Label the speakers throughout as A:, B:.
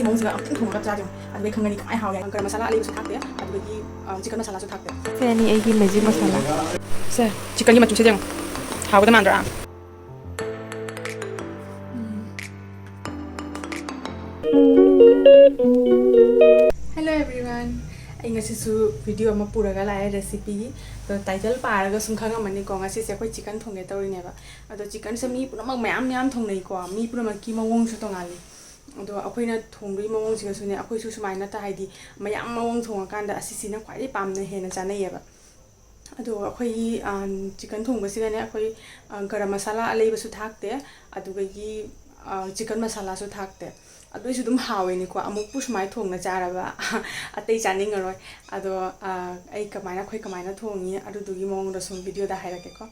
A: ꯑꯁꯤ ꯃꯑꯣꯡꯁꯤꯒ ꯑꯃꯨꯛꯇꯪ ꯊꯣꯡꯉꯒ ꯆꯥꯖꯦ ꯑꯗꯨꯒ ꯈꯪꯒꯅꯤ ꯀꯃꯥꯏꯅ ꯍꯥꯎꯒꯦ ꯒꯔꯝ ꯃꯁꯥꯂꯥ ꯑꯂꯩꯕꯁꯨ ꯊꯥꯛꯇꯦ ꯑꯗꯨꯗꯒꯤ ꯆꯤꯀꯟ ꯃꯁꯥꯂꯥꯁꯨ ꯊꯥꯛꯇꯦ ꯁꯦꯅꯤ ꯑꯩꯒꯤ ꯃꯦꯖꯤꯛ ꯃꯁꯥꯂꯥ ꯁꯦ ꯆꯤꯀꯟꯒꯤ ꯃꯆꯨꯁꯦ ꯌꯦꯡꯉꯣ ꯍꯥꯎꯒꯗ ꯃꯥꯟꯗ꯭ꯔꯥ Hello everyone ꯑꯩ ꯉꯁꯤꯁꯨ ꯚꯤꯗꯤꯑꯣ ꯑꯃ ꯄꯨꯔꯒ ꯂꯥꯛꯑꯦ ꯔꯦꯁꯤꯄꯤꯒꯤ ꯑꯗꯣ ꯇꯥꯏꯇꯜ ꯄꯥꯔꯒ ꯁꯨꯝ ꯈꯪꯉꯝꯃꯅꯤꯀꯣ ꯉꯁꯤꯁꯦ ꯑꯩꯈꯣꯏ ꯆꯤꯀꯟ ꯊꯣꯡꯒꯦ ꯇꯧꯔꯤꯅꯦꯕ ꯑꯗꯣ ꯆꯤꯀꯟꯁꯦ ꯃꯤ ꯄꯨꯝꯅꯃꯛ ꯃꯌꯥꯝ ꯊꯣꯡꯅꯩꯀꯣ ꯃꯤ ꯄꯨꯝꯅꯃꯛꯀꯤ ꯃꯑꯣꯡꯁꯨ ꯇꯣꯡꯉꯥꯜꯂꯤ ꯑꯗꯣ ꯑꯩꯈꯣꯏꯅ ꯊꯣꯡꯕꯒꯤ ꯃꯑꯣꯡꯁꯤꯒꯁꯨꯅꯦ ꯑꯩꯈꯣꯏꯁꯨ ꯁꯨꯃꯥꯏꯅ ꯍꯥꯏꯗꯤ ꯃꯌꯥꯝ ꯃꯑꯣꯡ ꯊꯣꯡꯉꯀꯥꯟꯗ ꯑꯁꯤꯁꯤꯅ ꯈ꯭ꯋꯥꯏꯗꯒꯤ ꯄꯥꯝꯅ ꯍꯦꯟꯅ ꯆꯥꯅꯩꯌꯦꯕ ꯑꯗꯣ ꯑꯩꯈꯣꯏꯒꯤ ꯆꯤꯀꯟ ꯊꯣꯡꯕꯁꯤꯒꯅꯦ ꯑꯩꯈꯣꯏ ꯒꯔꯝ ꯃꯁꯥꯂꯥ ꯑꯂꯩꯕꯁꯨ ꯊꯥꯛꯇꯦ ꯑꯗꯨꯒꯤ ꯆꯤꯀꯟ ꯃꯁꯥꯂꯥꯁꯨ ꯊꯥꯛꯇꯦ ꯑꯗꯨꯏꯁꯨ ꯑꯗꯨꯝ ꯍꯥꯎꯋꯦꯅꯤꯀꯣ ꯑꯃꯨꯛꯄꯨ ꯁꯨꯃꯥꯏꯅ ꯊꯣꯡꯅ ꯆꯥꯔꯕ ꯑꯇꯩ ꯆꯥꯅꯤꯡꯉꯔꯣꯏ ꯑꯗꯣ ꯑꯩ ꯑꯩꯈꯣꯏ ꯀꯃꯥꯏꯅ ꯊꯣꯡꯉꯤ ꯑꯗꯨꯗꯨꯒꯤ ꯃꯑꯣꯡꯗ ꯁꯨꯝ ꯚꯤꯗꯤꯑꯣꯗ ꯍꯥꯏꯔꯛꯀꯦꯀꯣ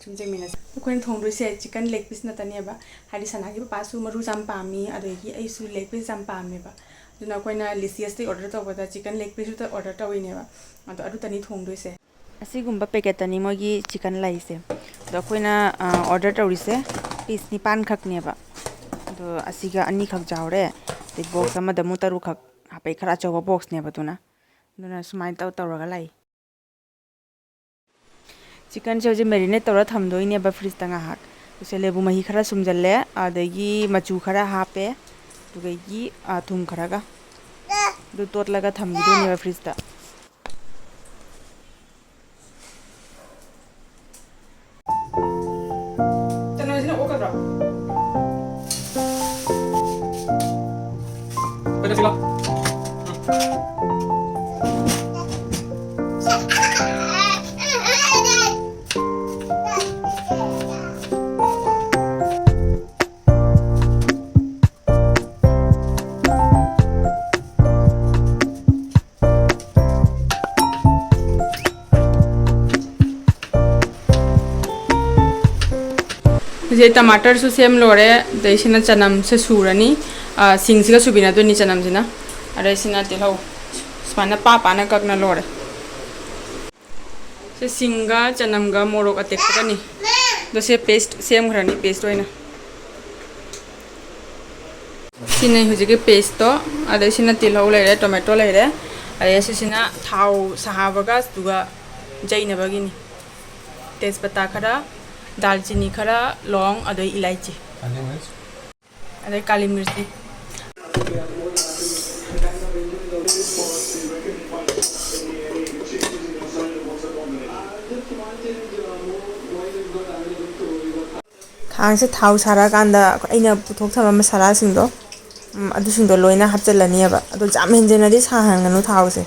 A: ꯁꯨꯝ ꯌꯦꯡꯃꯤꯟꯅꯁꯦ ꯑꯩꯈꯣꯏꯅ ꯊꯣꯡꯗꯣꯏꯁꯦ ꯆꯤꯀꯟ ꯂꯦగ్ ꯄꯤꯁ ꯅꯠꯇꯅꯦꯕ ꯍꯥꯏꯗꯤ ꯁꯅꯥꯒꯤ ꯄꯄꯥꯁꯨ ꯃꯔꯨ ꯌꯥꯝ ꯄꯥꯝꯃꯤ ꯑꯗꯒꯤ ꯑꯩꯁꯨ ꯂꯦగ్ ꯄꯤꯁ ꯌꯥꯝ ꯄꯥꯝꯃꯦꯕ ꯑꯗꯨꯅ ꯑꯩꯈꯣꯏꯅ ꯂꯤꯁꯤꯌꯁꯇꯩ ꯑꯣꯔꯗꯔ ꯇꯧꯕꯗ ꯆꯤꯀꯟ ꯂꯦగ్ ꯄꯤꯁꯇꯨꯗ ꯑꯣꯔꯗर ꯇꯧꯔꯤꯅꯦꯕ ꯑꯗꯣ ꯑꯗꯨꯇꯅꯤ ꯊꯣꯡꯗꯣꯏꯁꯦ ꯑꯁꯤꯒꯨꯝꯕ ꯄꯦꯀꯦꯠꯇꯅꯤ ꯃꯣꯏꯒꯤ ꯆꯤꯀꯟ ꯂꯩꯁꯦ ꯑꯗꯣ ꯑꯩꯈꯣꯏꯅ ꯑꯣꯔꯗर ꯇꯧꯔꯤꯁꯦ ꯄꯤꯁ 9 ꯈꯛꯅꯦꯕ ꯑꯗꯣ ꯑꯁꯤꯒ 2 ꯈꯛ ꯌꯥꯎꯔꯦ ꯑꯗꯩ ꯕꯣꯛꯁ ꯑꯃꯗ ꯑꯃꯨꯛ 6 ꯈꯛ ꯍꯥꯞꯄꯦ ꯈꯔ ꯑꯆꯧꯕ ꯕꯣꯛꯁꯅꯦꯕ ꯑꯗꯨꯅ ꯁꯨꯃꯥꯏꯅ ꯇꯧꯔꯒ ꯂꯩ चिकन से मेरिनेट तौर थमदोइनेब फ्रिज ngahak उसे लेबू मही खरा सुमजल्ले अदगी मचू खरा हापे दुगैगी थुम खरागा दु तोटलगा थमगिदोइनेब फ्रिज ता तनोजिना ओकद्रो पहिले सिला जे टमाटर सु सेम लोरे दैसिना चनम से सुरनी सिंगसिगा सुबिना दोनी चनम जिना अरे सिना तिलौ स्पाना पाना ककना लोरे से सिंगा चनमगा मोरोक अटेकनी दसे पेस्ट सेम घरनी पेस्ट होइना सिनै हुजिके पेस्ट तो अदे सिना तिलौ लेरे टोमेटो लेरे अरे सिना थाव सहाबगा दुगा जैनबगिनी तेजपत्ता खरा दालचीनी खरा लौंग अदई इलायची अदई काली मिर्ची खांग से थाव सारा कांदा अइना पुथोक थमा मसाला सिंगदो अदुसिंगदो लोइना हपचलनियबा अदो जाम हेंजेनदी साहांगनु थाव से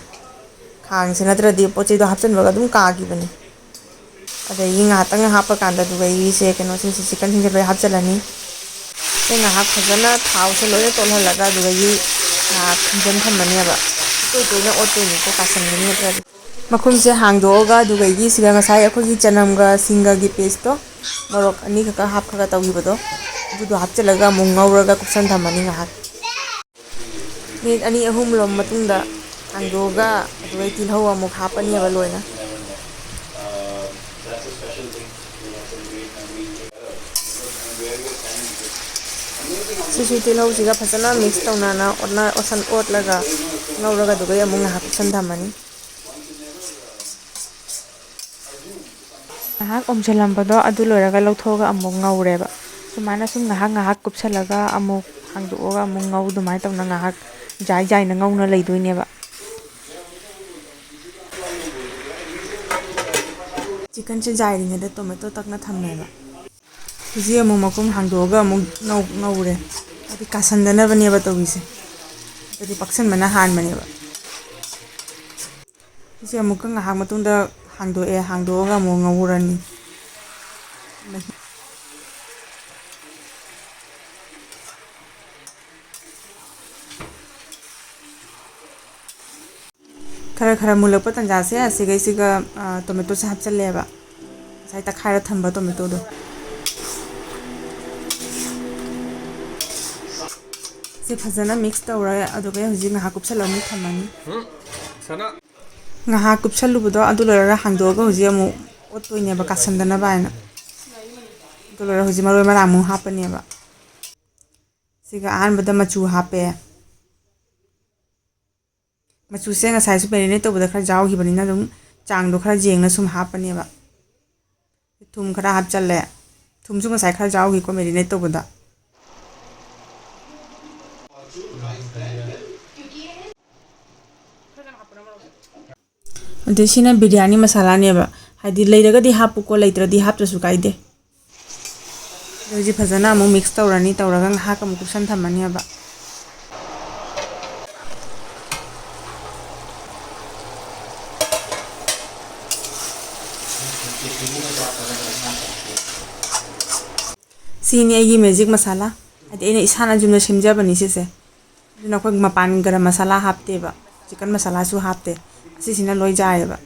A: खांग से नत्रदी पोचेदो हपचनबगा दुम कागिबनी अदगी ngahatang hapa kanda dugai se keno se chicken hinge bai hapchalani se ngahak phajana thau se loye tolhalaga dugai khunjan thamani aba to na otoni ko kasangni atra makhum se hangdoga dugai siga ngasai akhogi chanamga singa gi paste to morok ani ka hap kha tawibado dudu hapchalaga mungauraga kupsan thamani ngahak ni ani ahum lom matungda hangdoga dugai tilhau amuk hapani aba loina सिसु तिलौ सिगा फसना mix तौनाना ओना ओसन ओटलगा ngawraga dugai amung hap sandhamani ngahak omjalambado adu loiraga lawthoga amung ngawreba sumana sum ngahak kupsalaga amuk hangdoga amung ngaw dumai tawna ngahak jai na ngawna leidoineba chicken से जाइरिङेदा tomato तकना थम्मेबा हुजी अमु मकुम हांदोगा अमु ngawre अदि कासन्दनबनेबा तौबिसे अदि पक्सन मना हान बनेबा हुजी अमुक ngahak matungda hangdoga अमु ngawurani खरा मुलक तंजा से सिगा टोमेटो से हपचलेबा साइ तखारा थंबा टोमेटो दो से फजना मिक्स तौरा अदुगे हुजि ngहा कुपसलमु थमनी सना ngहा कुपसलुबदो अदु लरा हांदोगा हुजि अमु ओतोइनेबा कासंदना बायना अदु लरा हुजि मरोय मरामु हापनेबा सिगा आहानबदा मचू हापे ꯃꯆꯨꯁꯦ ꯉꯁꯥꯏꯁꯨ ꯃꯦꯔꯤꯅꯦꯠ ꯇꯧꯕꯗ ꯈꯔ ꯌꯥꯎꯈꯤꯕꯅꯤꯅ ꯑꯗꯨꯝ ꯆꯥꯡꯗꯣ ꯈꯔ ꯌꯦꯡꯅ ꯁꯨꯝ ꯍꯥꯞꯄꯅꯦꯕ ꯊꯨꯝ ꯈꯔ ꯍꯥꯞꯆꯜꯂꯦ ꯊꯨꯝꯁꯨ ꯉꯁꯥꯏ ꯈꯔ ꯌꯥꯎꯈꯤꯀꯣ ꯃꯦꯔꯤꯅꯦꯠ ꯇꯧꯕꯗ ꯑꯗꯩ ꯁꯤꯅ ꯕꯤꯔꯌꯥꯅꯤ ꯃꯁꯥꯂꯥꯅꯦꯕ ꯍꯥꯏꯗꯤ ꯂꯩꯔꯒꯗꯤ ꯍꯥꯞꯄꯨꯀꯣ ꯂꯩꯇ꯭ꯔꯗꯤ ꯍꯥꯞꯇ꯭ꯔꯁꯨ ꯀꯥꯏꯗꯦ ꯍꯧꯖꯤꯛ ꯐꯖꯅ ꯑꯃꯨꯛ ꯃꯤꯛꯁ ꯇꯧꯔꯅꯤ ꯇꯧꯔꯒ ꯉꯥꯏꯍꯥꯛ ꯑꯃꯨꯛ ꯀꯨꯞꯁꯟ ꯊꯝꯃꯅꯦꯕ ꯁꯤꯅꯤ ꯑꯩꯒꯤ ꯃꯦꯖꯤꯛ ꯃꯁꯥꯂꯥ ꯍꯥꯏꯗꯤ ꯑꯩꯅ ꯏꯁꯥꯅ ꯌꯨꯝꯗ ꯁꯦꯝꯖꯕꯅꯤ ꯁꯤꯁꯦ ꯑꯗꯨꯅ ꯑꯩꯈꯣꯏ ꯃꯄꯥꯟ ꯒꯔꯝ ꯃꯁꯥꯂꯥ ꯍꯥꯞꯇꯦꯕ ꯆꯤꯀꯟ ꯃꯁꯥꯂꯥꯁꯨ ꯍꯥꯞꯇꯦ ꯑꯁꯤꯁꯤꯅ ꯂꯣꯏ ꯌꯥꯏꯑꯕ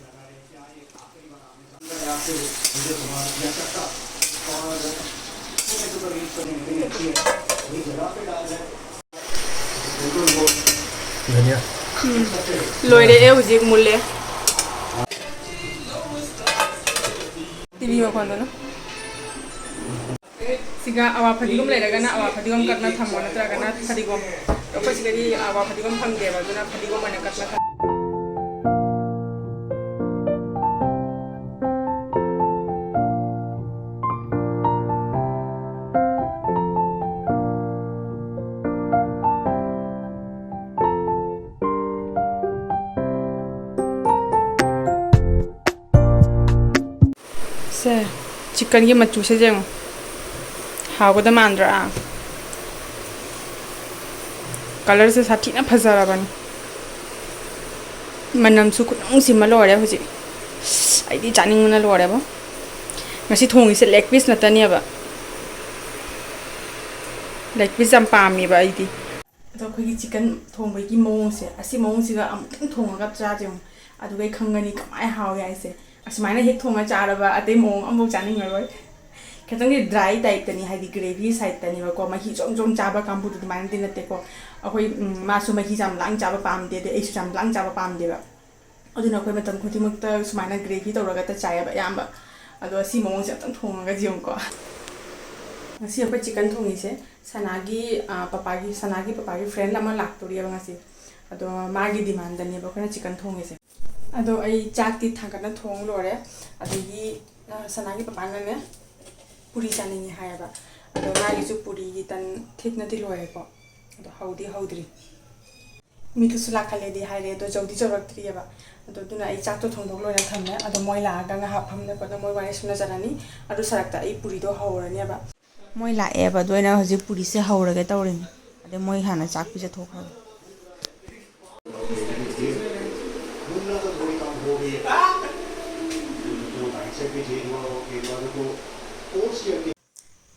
A: ꯂꯣꯏꯔꯦ ꯍꯧꯖꯤꯛ ꯃꯨꯜꯂꯦ TV ꯃꯈꯣꯟꯗꯨꯅ siga awa fadigom leiragana awa fadigom katna thammo natragana fadigom akhoi sigadi awa fadigom phangdeba aduna fadigom ana katna se chicken gi machu se jeng हावगदा मांद्रा कलर से साथी ना फजराबन मनम सु खुनुंग सिमा लोरे हुजि आइदि चानिंग मना लोरे बो ngasi thongi se leg piece natani ba leg piece am pami ba aidi ado khoi chicken thongbai gi mong se asi mong siga amtang thonga cha jeng adu gai khangani kamai haw ya ise asimaina hek thonga cha ra ba ate mong ambo chaning ngaroi खतंगे dry type तनी हाइदी gravy side तनी बको मही जोम जोम चाबा कांबु दु मान दिन नते को अखोई मासु मही जाम लांग चाबा पाम दे दे एसु जाम लांग चाबा पाम देबा अदुना अखोई मतम खुति मुक्त सुमाना ग्रेवी तौरगा त चायबा याम अदो सी मोंग से तम थोंगा जिम को ngasi अखोई चिकन थोंगी से सनागी पापागी फ्रेंड लमा लाक्तोरी अब ngasi अदो मागी डिमांड दनी बको चिकन थोंगी से अदो आई चाकती थांगना थोंग लोरे अदगी सनागी पापाना ने पूरी चानिंग हायबा अदो मागिसु पूरी तन थिकनति लोयको अदो हौद्री मीठुसु लाखलेदि हायरे अदो जौदि जौरक्त्रियबा अदो दुना आई चाकतो थोंदोक लोयना थमने अदो मोय लागा nga haphamne ko moy wani suna janani adu sarakta ai puri do hawrani aba moy lae ba doina hoji puri se hawrage tawrini ade moy hana chak pise thokra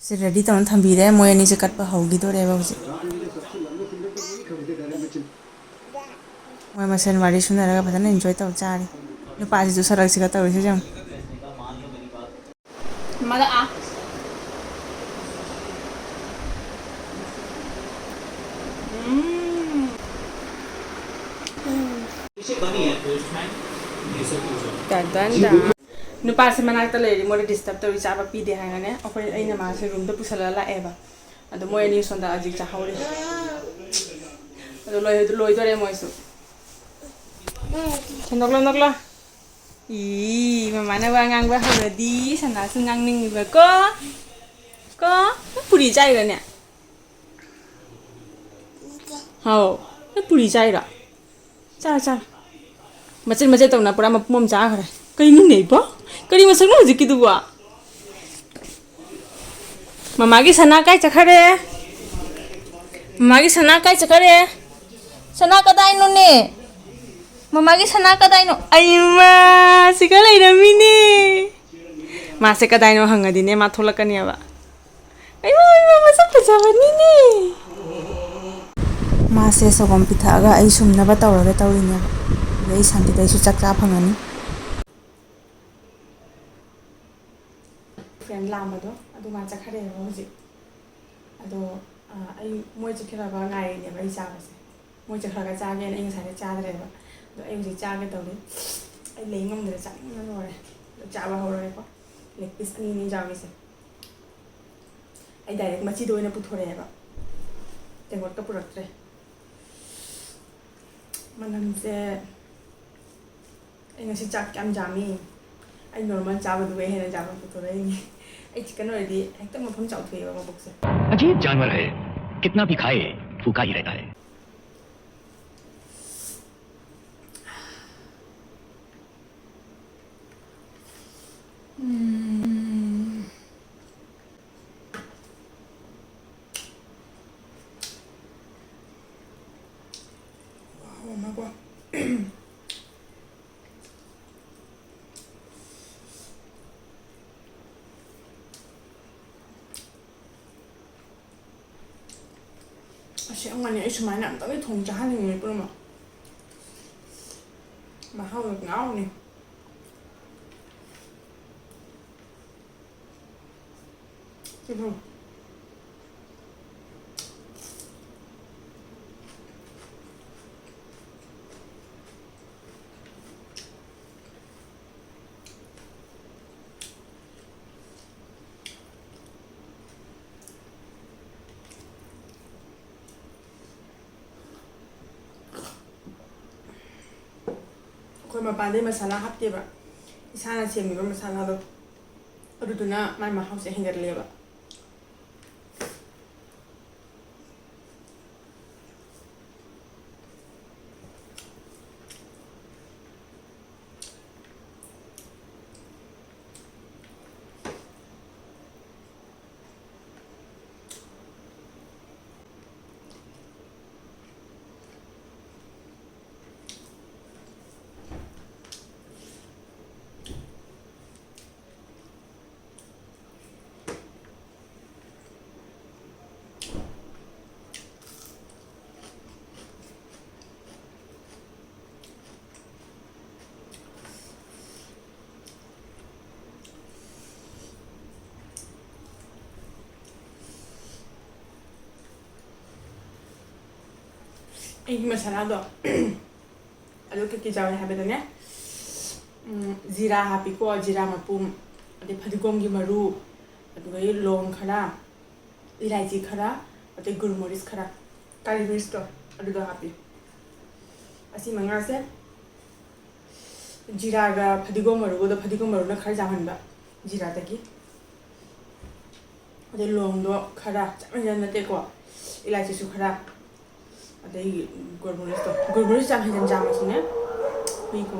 A: से रेडी तौन थंबीरे मोय अनि से कटपा हौगी दो रेबा हुजि मोय मसन वारी सुनरगा फदन एन्जॉय तौ चारी नुपासी जो सरक सिगा तौ से जम मदा आ इसे बनी है पोस्टमैन ये सब पूछो नुपा से मनाक लेरी मोर डिस्टर्ब तौरी चाबा पीदे हांगने अखोई अइना मासे रूम द पुसला लाएबा अदो मोय नि सोंदा अजिक चा हौरे अदो लोय दोरे मोयसु नगला इ ममाना वा ngang ba हौरदी सना सु ngang निंग बा को पुरी जाइरा ने हाउ पुरी जाइरा चा मचे तौना पुरा मपमम चा खरे कइनु नेबो करी मसंग हो जिकी दुवा ममागी सना काय चखरे ममागी सना काय चखरे सना कदाई नो ने ममागी सना कदाई नो अयमा सिका लेरमिने मासे कदाई नो हंगदी ने मा थोलकनियाबा अयमा मसक फजाबनी ने मासे सगम पिथागा आई सुमनाबा तौरगा तौरिनेबा दै शांति दैसु चकचा फंगनी फ्रेंड लामदो अदु मा चखरे होजि अदो आई मोय चखराबा गाइने बा इचाबसे मोय चखरागा चागे ने इंग सारे चादरेबा अदो आई होजि चागे तौले आई लेंगम दरे चानिंग लोरे चाबा होरे को लेग पीस अनि नि जागेसे आई डायरेक्ट मची दोइना पुथोरेबा तेंगोट का पुरक्त्रे Manamse I ngasi chak yam jami I normal chawad we hai na jama puto rahi I chicken already ekdam mafam chaw thuye ba mabuk se
B: अजीब जानवर है कितना भी खाए भूखा ही रहता है
A: wow magwa Siang mani ay sumain na ang thong jahan ni pero ma mahal ngao ni Tipo Koi mapande masala hapte ba isana semi ba masala do aduduna mai mahau se hingar leba Ini masala do ado ke jawa habe do ne zira hapi ko zira mapum ade phadigom gi maru adu ga long khara ilaichi khara ade gulmoris khara kari mirs to adu do hapi asi manga se zira ga phadigom maru do phadigom maru na khar jaman ba zira ta gi ade long do khara chaman na te ko ilaichi su khara Ada gurmuris jam hijan jam asune hui ko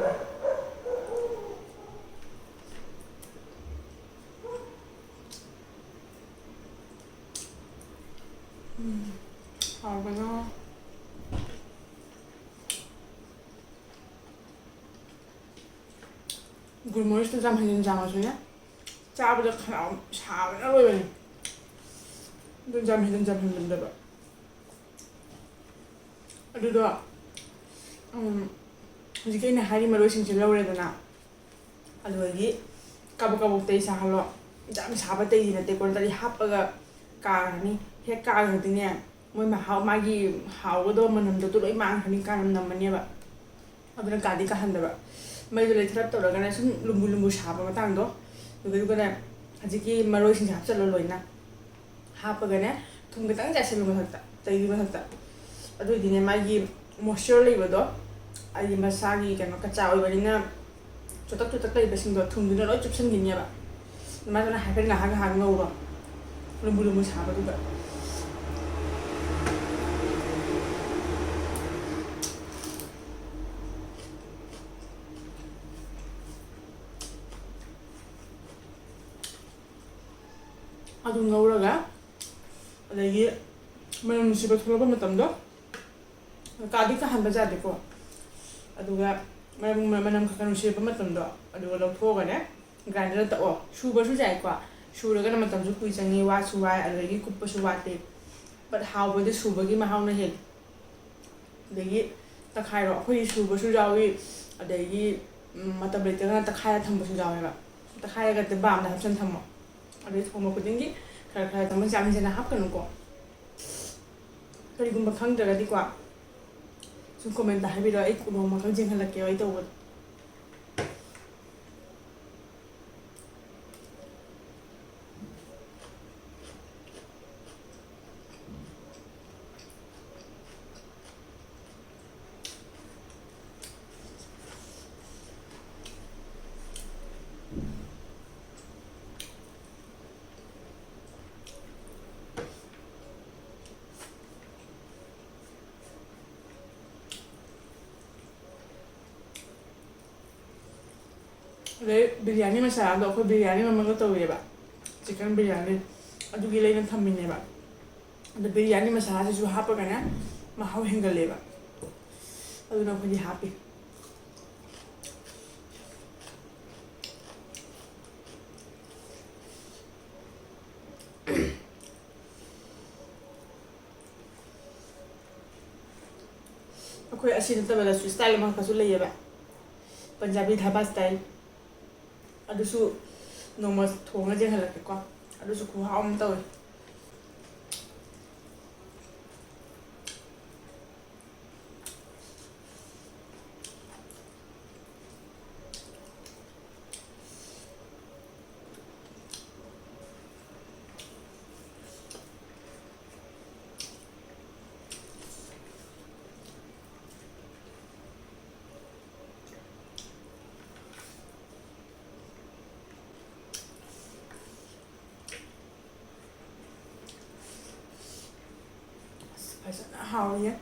A: bana gurmuris jam hijan jam asune cha ba khana sha ba lo ben do jam hijan da ba adudo hujike na hari maro sing lawre dana adugi kabu tei sa halo jam saba tei na te kon tari hapaga ka ni he ka ga dine moi ma ha magi haw do manam do loi mang hani ka nam namane ba aduna ka di ka handa ba mai do le thrap to ga na sum lumbu saba matang do duga na hujike maro sing hap chalo loina hapaga ne thum ga tang ja selu ma thakta tei ma thakta Aduh ini magi moisture lagi betul, aji masagi kan kacau ibaratnya na cutak lagi bersih do thum dina loi chupsen gini ba nama na hampir na hang ngau lumbu saba juga aduh ngau raga lagi mana musibah thula ba matam do Kadi ka han baza de ko aduga manam ka kanu she ba matam do aduga lo tho ga ne grinder ta o shu ba su jai kwa shu ra ga na matam su kui changi wa su wa alagi kup su wa te but how ba de su ba gi ma how na he de gi ta khai ro khoi su ba su jawi adagi matam le ta ta khai tham ba su jawi ba ta khai ga te bam da hapsan tham mo adai thoma ko dingi kha ta ma jam jena hap kan ko kari gumba khang daga di kwa Sung comment dah habis doa ikut rumah makan jeng halak kau itu buat. ꯑꯗꯩ ꯕꯤꯔꯌꯥꯅꯤ ꯃꯁꯥꯂꯥꯗꯣ ꯑꯩꯈꯣꯏ ꯕꯤꯔꯌꯥꯅꯤ ꯃꯃꯜꯒ ꯇꯧꯋꯦꯕ chicken biryani ꯑꯗꯨꯒꯤ ꯂꯩꯅ ꯊꯝꯃꯤꯅꯦꯕ ꯑꯗꯣ ꯕꯤꯔꯌꯥꯅꯤ ꯃꯁꯥꯂꯥꯁꯤꯁꯨ ꯍꯥꯞꯄꯒꯅꯦ ꯃꯍꯥꯎ ꯍꯦꯟꯒꯠꯂꯦꯕ ꯑꯗꯨꯅ ꯑꯩꯈꯣꯏꯗꯤ ꯍꯥꯞꯄꯤ ꯑꯩꯈꯣꯏ ꯑꯁꯤ ꯅꯠꯇꯕꯗꯁꯨ ꯁ꯭ꯇꯥꯏꯜ ꯑꯃꯈꯛꯁꯨ ꯂꯩꯌꯦꯕ ꯄꯟꯖꯥꯕꯤ ꯙꯥꯕꯥ ꯁ꯭ꯇꯥꯏꯜ ꯑꯗꯨꯁꯨ ꯅꯣꯡꯃ ꯊꯣꯡꯉ ꯌꯦꯡꯍꯜꯂꯛꯀꯦꯀꯣ ꯑꯗꯨꯁꯨ ꯈꯨꯍꯥꯎ ꯑꯃ ꯇꯧꯋꯦ ꯐꯖꯅ ꯍꯥꯎꯏꯌꯦ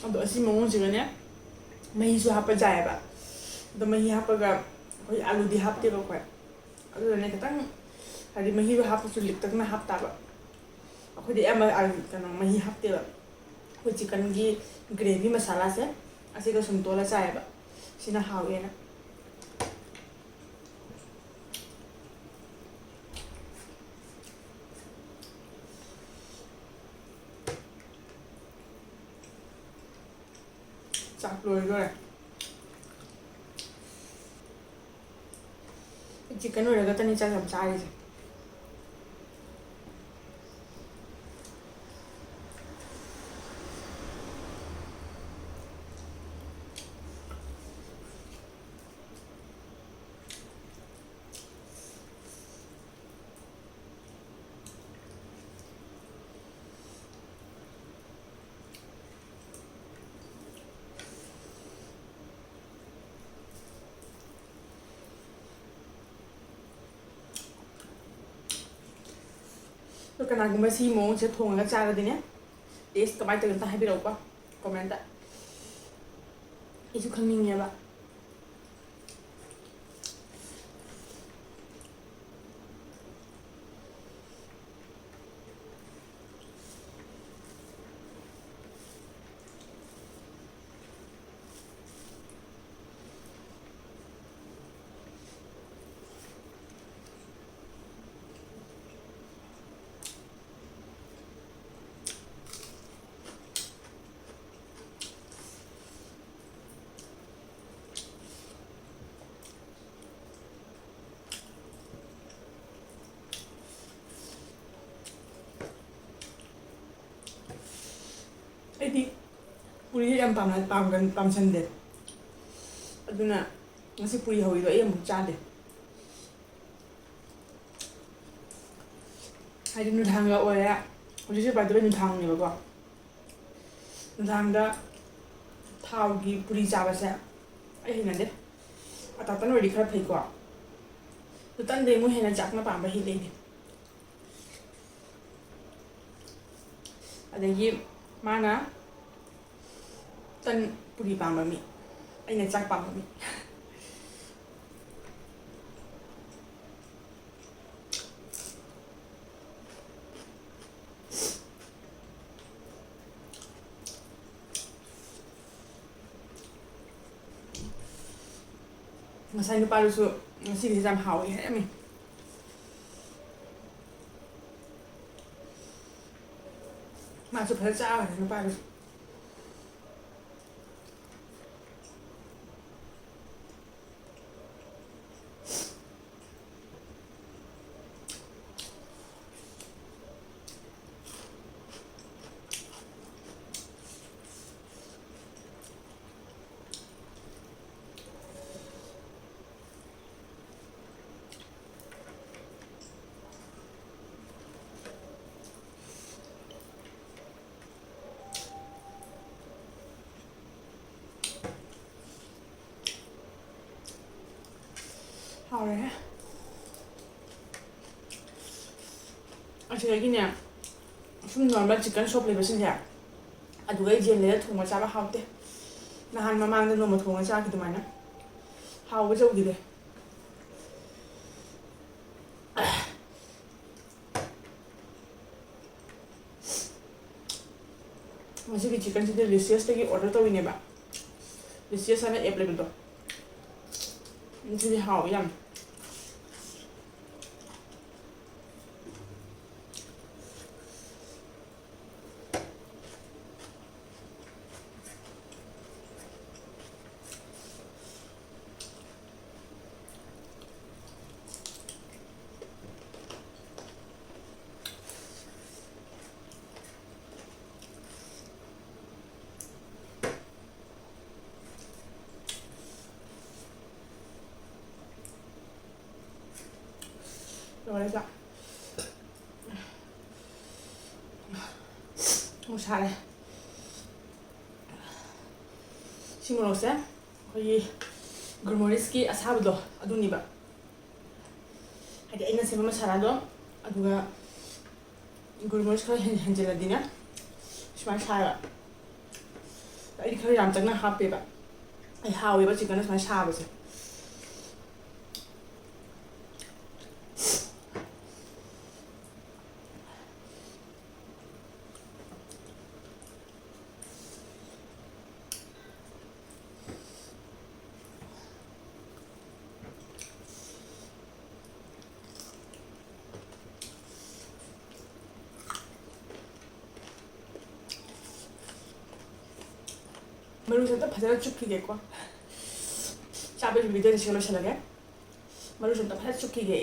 A: ꯑꯗꯣ ꯑꯁꯤ ꯃꯑꯣꯡꯁꯤꯒꯅꯦ ꯃꯍꯤꯁꯨ ꯍꯥꯞꯄ ꯆꯥꯏꯌꯦꯕ ꯑꯗꯣ ꯃꯍꯤ ꯍꯥꯞꯄꯒ ꯑꯩꯈꯣꯏ ꯑꯥꯂꯨꯗꯤ ꯍꯥꯞꯇꯦꯕ ꯑꯩꯈꯣꯏ ꯑꯗꯨꯗꯅꯦ ꯈꯤꯇꯪ ꯍꯥꯏꯗꯤ ꯃꯍꯤꯗꯣ ꯍꯥꯞꯄꯁꯨ ꯂꯤꯛꯇꯛꯅ ꯍꯥꯞꯇꯥꯕ ꯑꯩꯈꯣꯏꯗꯤ ꯑꯌꯥꯝꯕ ꯀꯩꯅꯣ ꯃꯍꯤ ꯍꯥꯞꯇꯦꯕ ꯑꯩꯈꯣꯏ ꯆꯤꯛꯀꯟꯒꯤ ꯒ꯭ꯔꯦꯚꯤ ꯃꯁꯥꯂꯥꯁꯦ ꯑꯁꯤꯒ ꯁꯨꯝ ꯇꯣꯜꯂ ꯆꯥꯏꯌꯦꯕ ꯁꯤꯅ ꯍꯥꯎꯋꯦꯅ ꯆꯥꯛ ꯂꯣꯏꯗꯣꯔꯦ ꯆꯤꯛꯀꯟ ꯑꯣꯏꯔꯒꯇꯅꯤ ꯆꯥꯛ ꯌꯥꯝ ꯆꯥꯔꯤꯁꯦ ꯑꯗꯣ ꯀꯅꯥꯒꯨꯝꯕ ꯁꯤ ꯃꯑꯣꯡꯁꯦ ꯊꯣꯡꯉꯒ ꯆꯥꯔꯗꯤꯅꯦ ꯇꯦꯁ ꯀꯃꯥꯏꯅ ꯇꯧꯒꯦ ꯑꯝꯇ ꯍꯥꯏꯕꯤꯔꯛꯎꯀꯣ ꯀꯣꯃꯦꯟꯇ ꯑꯩꯁꯨ ꯈꯪꯅꯤꯡꯉꯦꯕ ꯑꯩꯗꯤ ꯄꯨꯔꯤꯁꯦ ꯌꯥꯝ ꯄꯥꯝꯁꯟꯗꯦ ꯑꯗꯨꯅ ꯉꯁꯤ ꯄꯨꯔꯤ ꯍꯧꯋꯤꯗꯣ ꯑꯩ ꯑꯃꯨꯛ ꯆꯥꯗꯦ ꯍꯥꯏꯗꯤ ꯅꯨꯡꯗꯥꯡꯒ ꯑꯣꯏꯔꯦ ꯍꯧꯖꯤꯛꯁꯦ ꯕꯥꯏꯗꯕꯩ ꯅꯨꯡꯗꯥꯡꯅꯦꯕꯀꯣ ꯅꯨꯡꯗꯥꯡꯗ ꯊꯥꯎꯒꯤ ꯄꯨꯔꯤ ꯆꯥꯕꯁꯦ ꯑꯩ ꯍꯩꯅꯗꯦ ꯑꯇꯥꯇꯅ ꯑꯣꯏꯔꯗꯤ ꯈꯔ ꯐꯩꯀꯣ ꯑꯗꯨ ꯇꯟꯗꯩ ꯑꯃꯨꯛ ꯍꯦꯟꯅ ꯆꯥꯛꯅ ꯄꯥꯝꯕ ꯍꯦꯜꯂꯛꯏꯅꯦ ꯑꯗꯒꯤ ꯃꯥꯅ ꯇꯟ ꯄꯨꯔꯤ ꯄꯥꯝꯕ ꯃꯤ ꯑꯩꯅ ꯆꯥꯛ ꯄꯥꯝꯕ ꯃꯤ ꯉꯁꯥꯏ ꯅꯨꯄꯥꯗꯨꯁꯨ ꯉꯁꯤꯒꯤꯁꯦ ꯌꯥꯝ ꯍꯥꯎꯋꯤ ꯍꯥꯏꯔꯝꯃꯤ ꯃꯥꯁꯨ ꯐꯖꯅ ꯆꯥꯈ꯭ꯔꯦ ꯅꯨꯄꯥꯗꯨꯁꯨ ꯑꯁꯤꯗꯒꯤꯅꯦ ꯁꯨꯝ ꯅꯣꯔꯃꯦꯜ ꯆꯤꯛꯀꯟ ꯁꯣꯞ ꯂꯩꯕꯁꯤꯡꯁꯦ ꯑꯗꯨꯒ ꯌꯦꯜꯂꯒ ꯊꯣꯡꯉ ꯆꯥꯕ ꯍꯥꯎꯇꯦ ꯅꯍꯥꯟ ꯃꯃꯥꯡꯗ ꯅꯣꯡꯃ ꯊꯣꯡꯉ ꯆꯥꯈꯤ ꯑꯗꯨꯃꯥꯏꯅ ꯍꯥꯎꯕ ꯆꯧꯈꯤꯗꯦ ꯉꯁꯤꯒꯤ ꯆꯤꯛꯀꯟꯁꯤꯗꯤ ꯂꯤꯁꯤꯌꯁꯇꯒꯤ ꯑꯣꯔꯗꯔ ꯇꯧꯔꯤꯅꯦꯕ ꯂꯤꯁꯤꯌꯁ ꯍꯥꯏꯅ ꯑꯦꯞ ꯂꯩꯕꯗꯣ ꯁꯤꯗꯤ ꯍꯥꯎꯋꯤ ꯌꯥꯝ ꯂꯣꯏꯔꯦ ꯑꯃꯨꯛ ꯁꯥꯔꯦ ꯁꯤ ꯃꯣꯔꯣꯛꯁꯦ ꯑꯩꯈꯣꯏꯒꯤ ꯒꯨꯔꯃꯣꯔꯤꯁꯀꯤ ꯑꯁꯥꯕꯗꯣ ꯑꯗꯨꯅꯦꯕ ꯍꯥꯏꯗꯤ ꯑꯩꯅ ꯁꯦꯝꯕ ꯃꯁꯥꯂꯥꯗꯣ ꯑꯗꯨꯒ ꯒꯨꯔꯃꯣꯔꯤꯁ ꯈꯔ ꯍꯦꯟꯖꯤꯜꯂꯗꯤꯅꯦ ꯁꯨꯃꯥꯏꯅ ꯁꯥꯏꯕ ꯑꯩꯗꯤ ꯈꯔ ꯌꯥꯝ ꯆꯪꯅ ꯍꯥꯞꯄꯦꯕ ꯑꯩ ꯍꯥꯎꯋꯦꯕ ꯆꯤꯛꯀꯟꯅ ꯁꯨꯃꯥꯏꯅ ꯁꯥꯕꯁꯦ ꯃꯔꯨꯁꯦ ꯑꯝꯇ ꯐꯖꯅ ꯆꯨꯞꯈꯤꯒꯦꯀꯣ ꯆꯥꯕꯒꯤ ꯚꯤꯗꯤꯑꯣꯁꯦ ꯁꯤꯒ ꯂꯣꯏꯁꯤꯜꯂꯒꯦ ꯃꯔꯨꯁꯦ ꯑꯝꯇ ꯐꯖꯅ ꯆꯨꯞꯈꯤꯒꯦ